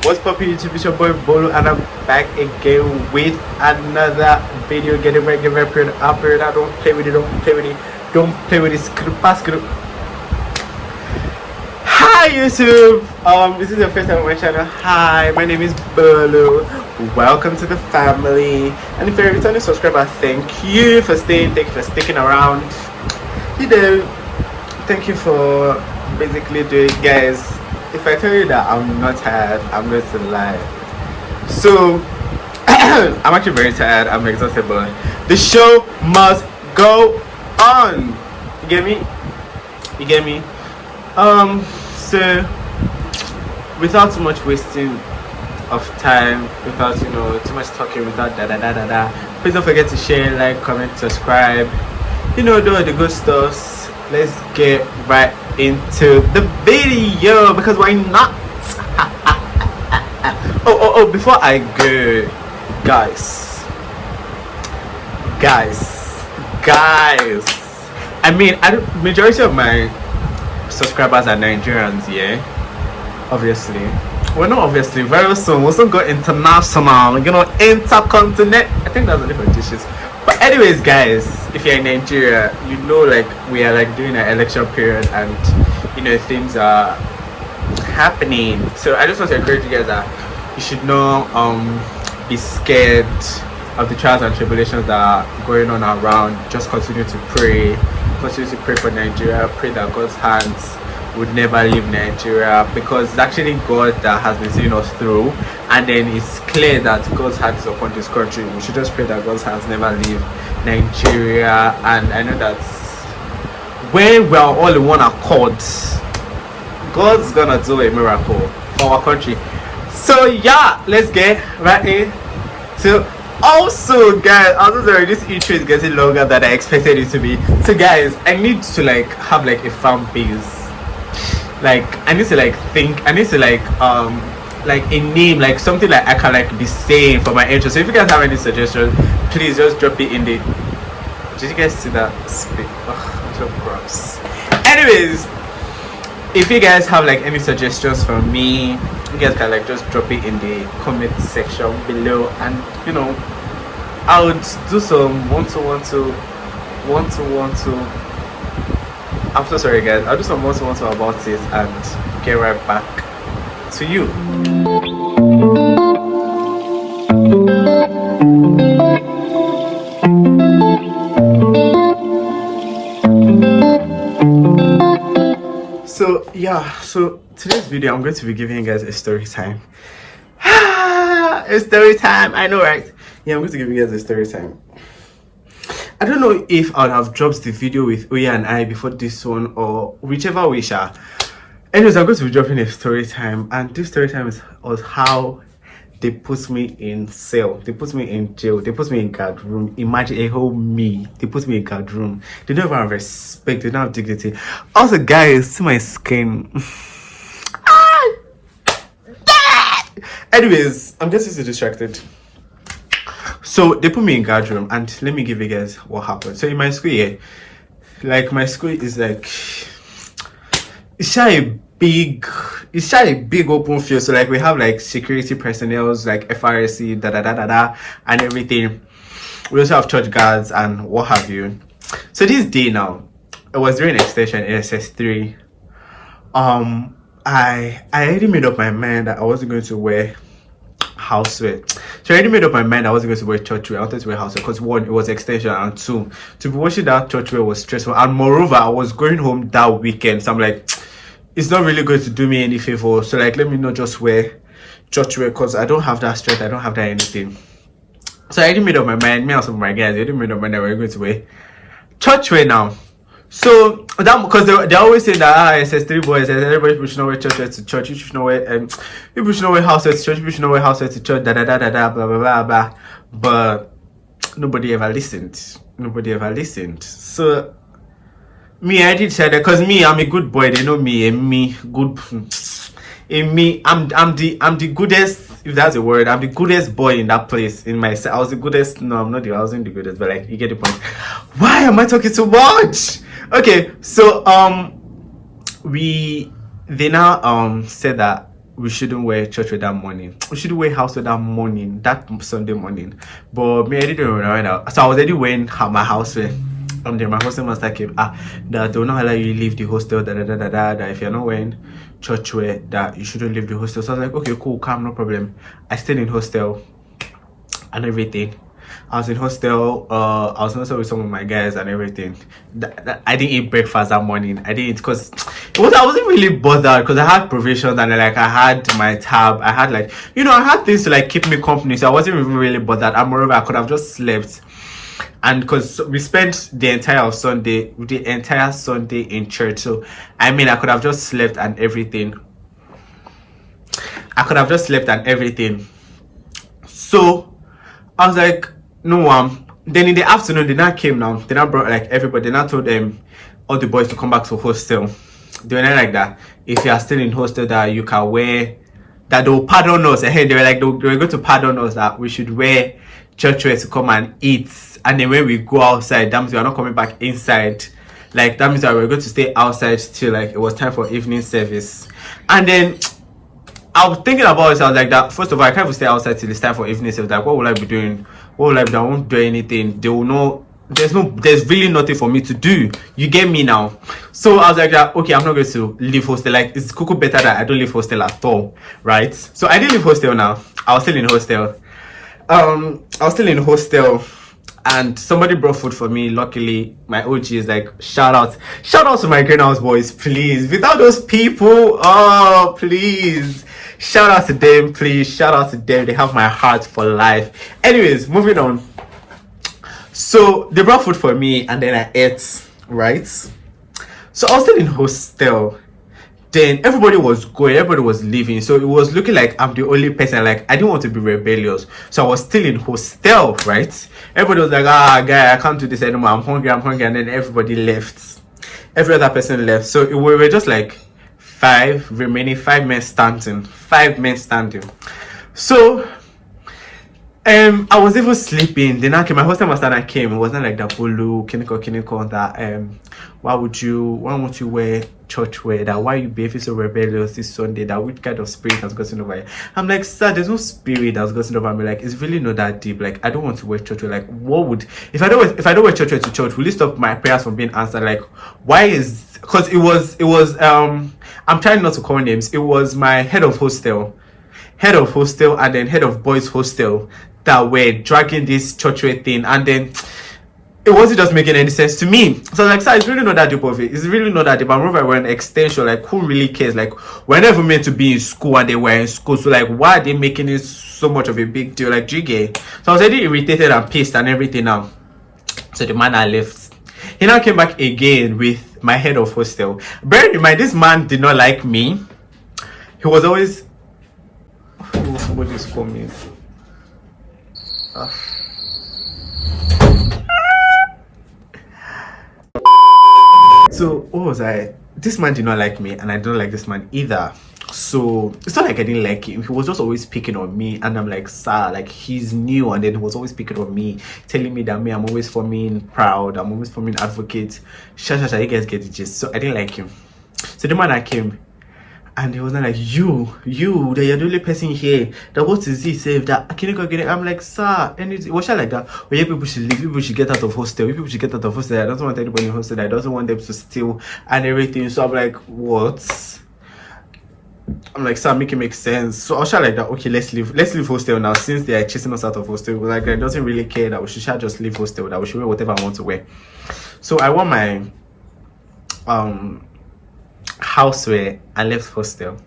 What's poppin' YouTube? It's your boy Bolo, and I'm back again with another video. Get ready, period. I don't play with it, don't play with it, don't play with it. Screw. Hi YouTube. This is your first time on my channel. Hi, my name is Bolo. Welcome to the family. And if you're a returning subscriber, thank you for staying. Thank you for sticking around. You know, thank you for basically doing it, guys. If I tell you that I'm not tired, I'm going to lie. So I'm actually very tired. I'm exhausted, but the show must go on. You get me? You get me? So without too much wasting of time, without too much talking, without please don't forget to share, like, comment, subscribe. Do all the good stuff. Let's get right into the video, because why not? oh before I go, guys, I mean, majority of my subscribers are Nigerians, yeah, obviously. Well, not obviously, very soon we'll soon go international, intercontinent. I think that's a different dishes. But anyways, guys, if you're in Nigeria, like we are like doing an election period, and things are happening. So I just want to encourage you guys that you should not be scared of the trials and tribulations that are going on around. Just continue to pray for Nigeria. Pray that God's hands would never leave Nigeria, because it's actually God that has been seeing us through, and then it's clear that God's hand is upon this country. We should just pray that God's hands never leave Nigeria. And I know that when we are all in one accord, God's gonna do a miracle for our country. So yeah, let's get right into. Also, guys, I'm sorry, this intro is getting longer than I expected it to be. So guys, I need to have a fan base. I need to think. I need to a name, something I can be saying for my intro. So if you guys have any suggestions, please just drop it in the. Did you guys see that spit? Oh, so gross. Anyways, if you guys have any suggestions for me, you guys can just drop it in the comment section below, and I would do some one to. I'm so sorry, guys. I'll do some one to about it and get right back to you. So yeah, so today's video I'm going to be giving you guys a story time. A story time, I know, right? Yeah, I'm going to give you guys a story time. I don't know if I would have dropped the video with Oya and I before this one, or whichever way. Anyways, I'm going to be dropping a story time, and this story time was how they put me in cell, they put me in jail, they put me in guard room. Imagine a whole me. They put me in guard room. They don't even have respect. They don't have dignity. Also, guys, see my skin. Anyways, I'm getting so distracted. So they put me in guard room, and let me give you guys what happened. So in my school, yeah, my school is it's a big open field. So we have security personnel, FRSC, and everything. We also have church guards and what have you. So this day now, it was during extension SS3. I already made up my mind that I wasn't going to wear housewear. So I already made up my mind I wasn't going to wear church wear. I wanted to wear housewear because one, it was extension, and two, to be watching that church wear was stressful. And moreover, I was going home that weekend, so I'm it's not really going to do me any favor. So let me not just wear church wear, because I don't have that strength. I don't have that anything. So I already made up my mind. Me and some of my guys, I already made up my mind that we're going to wear church wear now. So that, because they always say that SS3 boys, everybody should not wear church wear to church. You should not wear people should not wear house wear to church. People should not wear house wear to church. Blah blah. But nobody ever listened. So me, I did say that because me, I'm a good boy. They know me. I'm the goodest, if that's a word. I'm the goodest boy in that place. I was the goodest. No, I'm not. I wasn't the goodest, but you get the point. Why am I talking so much? Okay, so they now said that we shouldn't wear church with that morning. We should wear house with that morning, that Sunday morning. But me, I didn't know. So I was already wearing my house wear. Then my hostel master came, that will not allow you to leave the hostel, that if you're not wearing church wear, that you shouldn't leave the hostel. So I was like, okay, cool, calm, no problem. I stayed in hostel and everything. I was in hostel, I was also with some of my guys and everything. I didn't eat breakfast that morning. I didn't because I wasn't really bothered because I had provisions and like I had my tab. I had like, I had things to like keep me company. So I wasn't even really bothered. And moreover, I could have just slept. And because we spent the entire Sunday in church. So I mean, I could have just slept and everything. So I was like, no, then in the afternoon, they now came now. They now brought like everybody. They now told them, all the boys to come back to hostel. They were not like that. If you are still in hostel, that you can wear, that they'll pardon us. Hey, they were like, they were going to pardon us that we should wear church wear to come and eat. And then when we go outside, that means we are not coming back inside. Like, that means that we're going to stay outside till like it was time for evening service. And then I was thinking about it. I was like, that first of all, I can't even stay outside till it's time for evening service. Like, what will I be doing? What will I be doing? I won't do anything. They will know. There's really nothing for me to do. You get me now? So I was like, okay, I'm not going to leave hostel. Like, it's cool better that I don't leave hostel at all, right? So I didn't leave hostel now. I was still in hostel. And somebody brought food for me. Luckily, my OG is like, shout out to my greenhouse boys, please. Without those people, oh please, shout out to them, please. Shout out to them. They have my heart for life. Anyways, moving on. So they brought food for me and then I ate, right? So I was still in hostel. Then everybody was going, everybody was leaving. So it was looking like I'm the only person. Like, I didn't want to be rebellious. So I was still in hostel, right? Everybody was like, guy, I can't do this anymore. I'm hungry. And then everybody left. Every other person left. So we were just like 5 men standing. So I was even sleeping. Then my hostel master came. It wasn't like that Bulu, Kiniko, that why won't you wear church wear? That why you behaving so rebellious this Sunday? That which kind of spirit has gotten over you? I'm like, sir, there's no spirit that's gotten over me. Like, it's really not that deep. Like, I don't want to wear church wear. Like, what would if I don't wear church wear to church, will it stop my prayers from being answered? Like, why is because it was I'm trying not to call names. It was my head of hostel and then head of boys hostel that were dragging this church wear thing, and then it wasn't just making any sense to me. So I was like, sir, it's really not that deep of it. It's really not that deep. I'm over we're an extension. Like, who really cares? Like, we're never meant to be in school and they were in school. So like, why are they making it so much of a big deal? Like, jiggy. So I was already irritated and pissed and everything now. So the man I left. He now came back again with my head of hostel. Bear in mind, this man did not like me. He was always somebody's coming. So what was I? This man did not like me, and I don't like this man either. So it's not like I didn't like him. He was just always picking on me, and I'm like, sir, like he's new, and then he was always picking on me, telling me that I'm always forming proud, I'm always forming advocate. You guys get the gist. So I didn't like him. So the man I came. And he was not like, you, that you're the only person here. That what is he say? That I can't go get it. I'm like, sir, and it was like that. Well, yeah, people should leave. People should get out of hostel. People should get out of hostel. I don't want anybody in hostel. I don't want them to steal and everything. So I'm like, what? I'm like, sir, make it make sense. So I was like that. Okay, let's leave hostel now. Since they are chasing us out of hostel, like I doesn't really care that we should just leave hostel. That we should wear whatever I want to wear. So I wore my houseware and left hostel.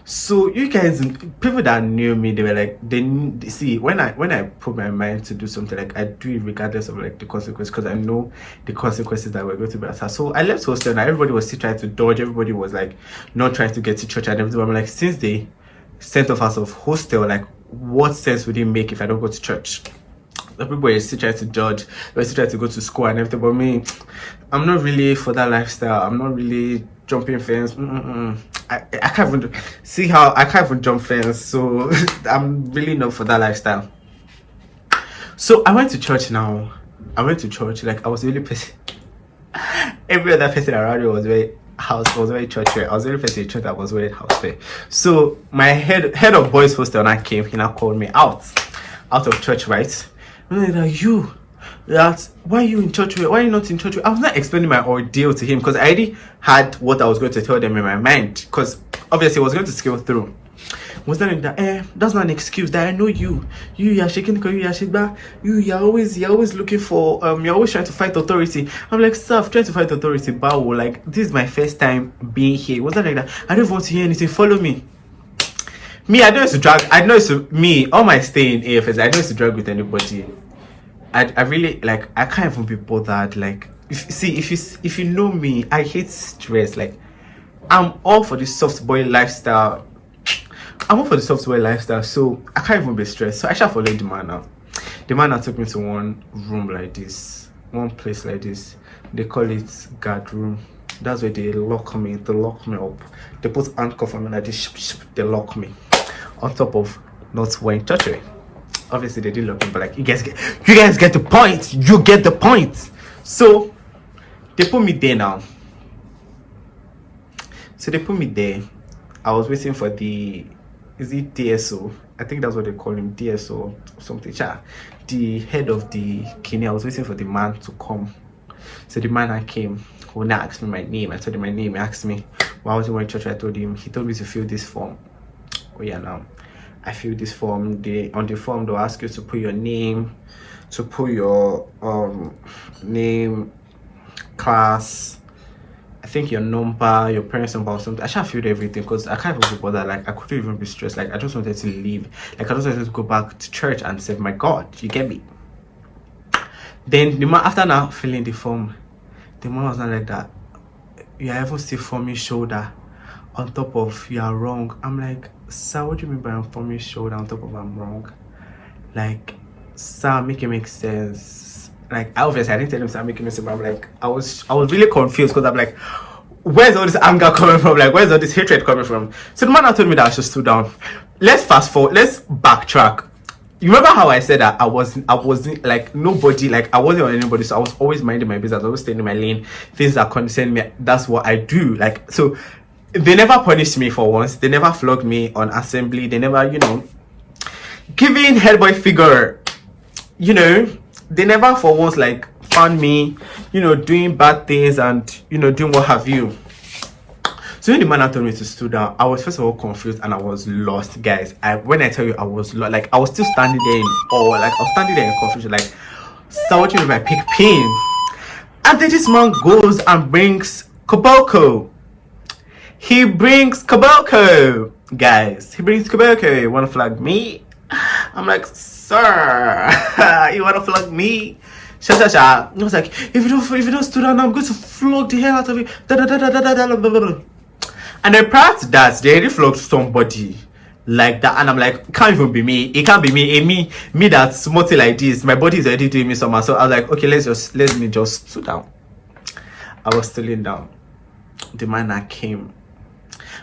So you guys, people that knew me, they were like, they see when I put my mind to do something, like I do it regardless of like the consequences, because I know the consequences that were going to be at. So I left hostel and everybody was still trying to dodge. Everybody was like not trying to get to church and everything. I'm like, since they sent off out of hostel, like what sense would it make if I don't go to church? The people were still trying to judge, they were still trying to go to school and everything. But me, I'm not really for that lifestyle. I'm not really jumping fence. I can't even see how I can't even jump fence. So I'm really not for that lifestyle. So I went to church now. Like I was really pissed. Every other person around me was very house was wearing church wear. I was the only person in church that was wearing house wear. So my head of boys hostel now came. He now called me out of church, right? And like, why are you in church wear? Why are you not in church wear? I was not explaining my ordeal to him because I already had what I was going to tell them in my mind. Because obviously I was going to scale through. Was that like that? That's not an excuse. That I know you're shaking, you're always looking for you're always trying to fight authority. I'm like, sir, I'm trying to fight authority, but like this is my first time being here. Was that like that? I don't want to hear anything. Follow me. Me, I don't used to drag. I know it's me. All my stay in AFS, I don't used to drag with anybody. I really like. I can't even be bothered. Like, if you know me, I hate stress. Like, I'm all for the soft boy lifestyle. So I can't even be stressed. So I shall follow the man now. The man now took me to one room like this, one place like this. They call it guard room. That's where they lock me up. They put handcuff on me like this. They lock me on top of not wearing church wear. Obviously they didn't lock me, but like you guys get the point. You get the point. So they put me there now. I was waiting for is it DSO? I think that's what they call him, DSO or something. The head of the kidney. I was waiting for the man to come. So the man came. Who now asked me my name. I told him my name. He asked me why was he wearing church. I told him. He told me to fill this form. Oh yeah, now I filled this form. On the form they'll ask you to put your name, to put your name, class, I think your number, your parents' number or something. I should filled everything because I can't even be bothered. Like I couldn't even be stressed. Like I just wanted to leave. Like I just wanted to go back to church and serve my God. You get me? Then the man, after now filling the form, the man was not like that. You are even still forming shoulder on top of you are wrong. I'm like, sir, what do you mean by I'm forming shoulder on top of I'm wrong? Like, sir, make it make sense. Like obviously I didn't tell him start making sense, but I'm like I was really confused because I'm like, where's all this anger coming from? Like where's all this hatred coming from? So the man told me that I should stood down. Let's fast forward, let's backtrack. You remember how I said that I wasn't like nobody, like I wasn't on anybody, so I was always minding my business, I was always staying in my lane, things that concern me, that's what I do. Like so they never punished me for once, they never flogged me on assembly, they never, giving head boy figure, they never for once like found me, doing bad things and doing what have you. So when the man told me to stood down, I was first of all confused and I was lost, guys. When I tell you I was lost, like I was still standing there in awe, like I was standing there in confusion, like so what you mean by pick pin? And then this man goes and brings Koboko. He brings Koboko, guys. He brings Koboko. You wanna flag me? I'm like, sir, you wanna flog me? Sha. He was like, if you don't stood down, I'm going to flog the hell out of you. And then prior to that, they already flogged somebody like that, and I'm like, it can't even be me. It can't be me. Me that's smutty like this. My body is already doing me somehow. So I was like, okay, let me just stood down. I was still down. The man came.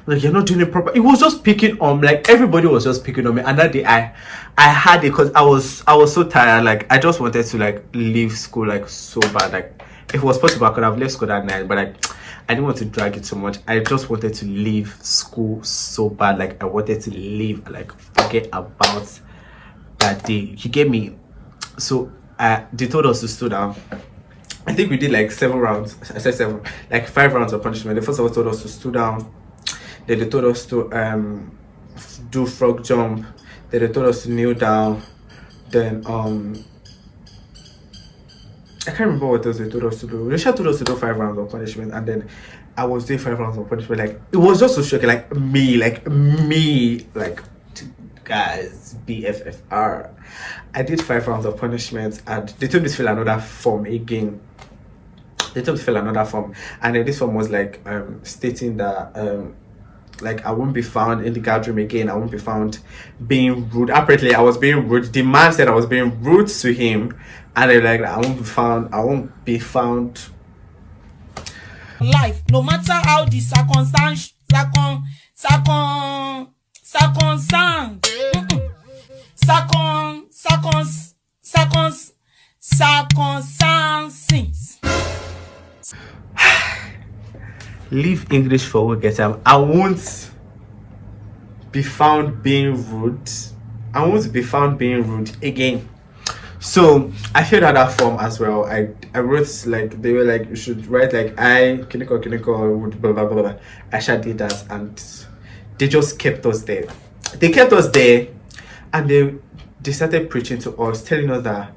Like, you're not doing it proper. It was just picking on, like everybody was just picking on me. And that day I had it because I was so tired. Like I just wanted to like leave school like so bad. Like if it was possible I could have left school that night, but like I didn't want to drag it so much. I just wanted to leave school so bad. Like I wanted to leave, like forget about that day. You get me? So they told us to stood down. I think we did like 7 rounds. I said 7, like 5 rounds of punishment. The first of all told us to stood down. Then they told us to do frog jump. Then they told us to kneel down. Then I can't remember what else they told us to do. They told us to do 5 rounds of punishment, and then I was doing 5 rounds of punishment. Like it was just so shocking. Like me, guys, BFFR. I did 5 rounds of punishment, and they told me to fill another form again. They told me to fill another form, and then this form was like stating that like I won't be found in the guard room again. I won't be found being rude. Apparently I was being rude. The man said I was being rude to him, and they're like, I won't be found life, no matter how the circumstances leave English for we get time. I won't be found being rude. I won't be found being rude again. So I filled out that form as well. I wrote like they were like you should write like I kiniko blah blah blah blah. I did that and they just kept us there. They kept us there and they started preaching to us, telling us that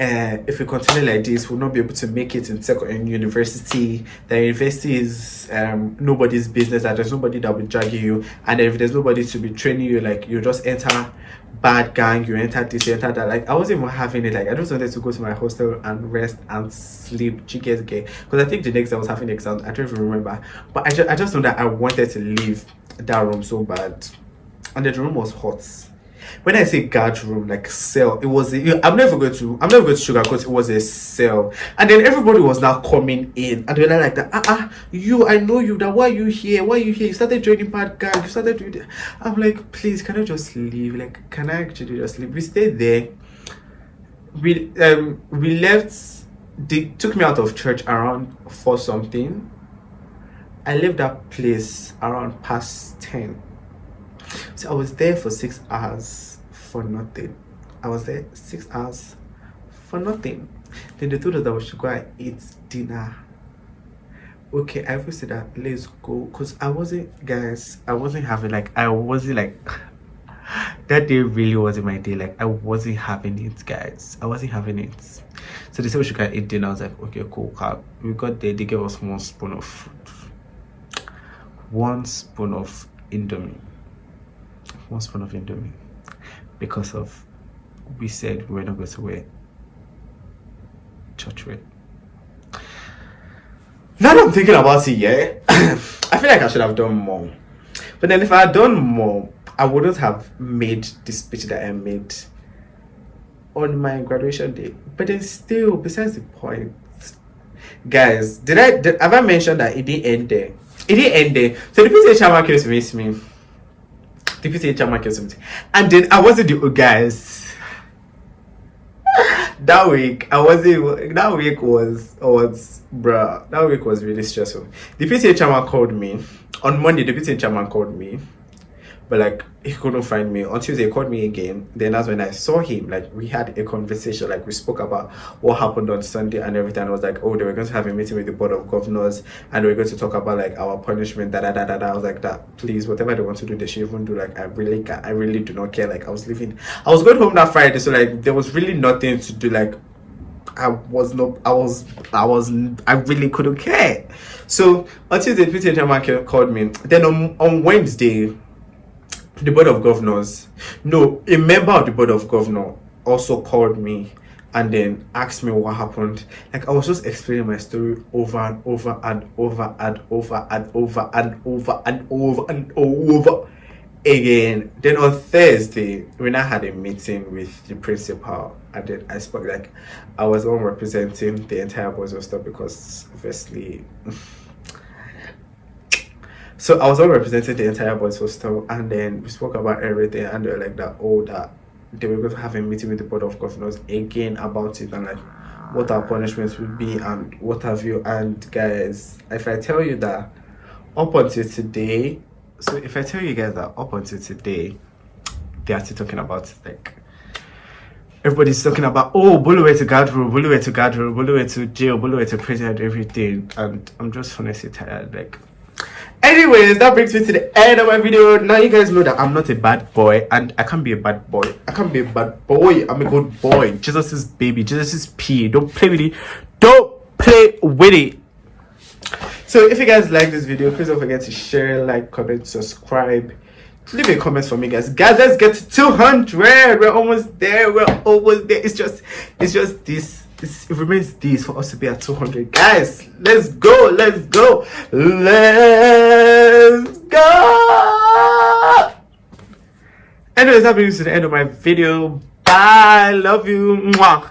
if we continue like this, we'll not be able to make it in university. The university is nobody's business, that there's nobody that will drag you, and if there's nobody to be training you, like you just enter bad gang, you enter this, you enter that. Like I wasn't even having it. Like I just wanted to go to my hostel and rest and sleep. Because I think the next day I was having the exam. I don't even remember, but I just know that I wanted to leave that room so bad, and the room was hot. When I say guard room, like cell, it was I'm never going to sugarcoat, it was a cell. And then everybody was now coming in and they were like that, you, I know you, that why are you here, you started joining bad gang, you started doing that. I'm like, please, can I just leave? Like, can I actually just leave? We stayed there. We left. They took me out of church around 4 something. I left that place around past 10. So I was there for 6 hours for nothing. I was there 6 hours for nothing. Then they told us that we should go and eat dinner. Okay, I will say that let's go, because I wasn't having like that day really wasn't my day. Like I wasn't having it, guys. I wasn't having it. So they said we should go and eat dinner. I was like, okay, cool. We got there. They gave us 1 spoon of food, 1 spoon of Indomie. 1 spoon of Indomie, because of we said we were not going to wear church wear. Now that I'm thinking about it, yeah, I feel like I should have done more. But then if I had done more, I wouldn't have made the speech that I made on my graduation day. But then still, besides the point, guys, have I mentioned that it didn't end there? It didn't end there. So the PTA chairman came to meet me. The PTA chairman came to meet me. And then I wasn't the guys. That week was really stressful. The PTA chairman called me on Monday. The PTA chairman called me, but like he couldn't find me. On Tuesday he called me again. Then that's when I saw him. Like we had a conversation. Like we spoke about what happened on Sunday and everything. I was like, oh, they were going to have a meeting with the board of governors and they were going to talk about like our punishment. I was like, that please, whatever they want to do, they should even do. Like I really do not care. Like I was going home that Friday, so like there was really nothing to do. Like I really couldn't care. So on Tuesday, the PTA chairman called me. Then on Wednesday, the board of governors, a member of the board of governors also called me and then asked me what happened. Like I was just explaining my story over and over and over and over and over and over and over and over again. Then on Thursday, when I had a meeting with the principal, and then I spoke, like I was the one representing the entire boys hostel, because obviously so I was all representing the entire boys hostel, and then we spoke about everything, and they were like that they were going to have a meeting with the board of governors again about it, and like what our punishments would be and what have you. And guys, if I tell you that up until today, they are still talking about it. Like everybody's talking about, Buluwe to guard room, Buluwe to jail, Buluwe to prison and everything, and I'm just honestly tired. Like, anyways, that brings me to the end of my video. Now you guys know that I'm not a bad boy, and I can't be a bad boy. I'm a good boy. Jesus is baby, Jesus is P. Don't play with it. So if you guys like this video, please don't forget to share, like, comment, subscribe. Leave a comment for me, guys. Let's get to 200. We're almost there. It's just this. It remains this for us to be at 200. Guys, let's go. Anyways, that brings me to the end of my video. Bye. Love you. Mwah.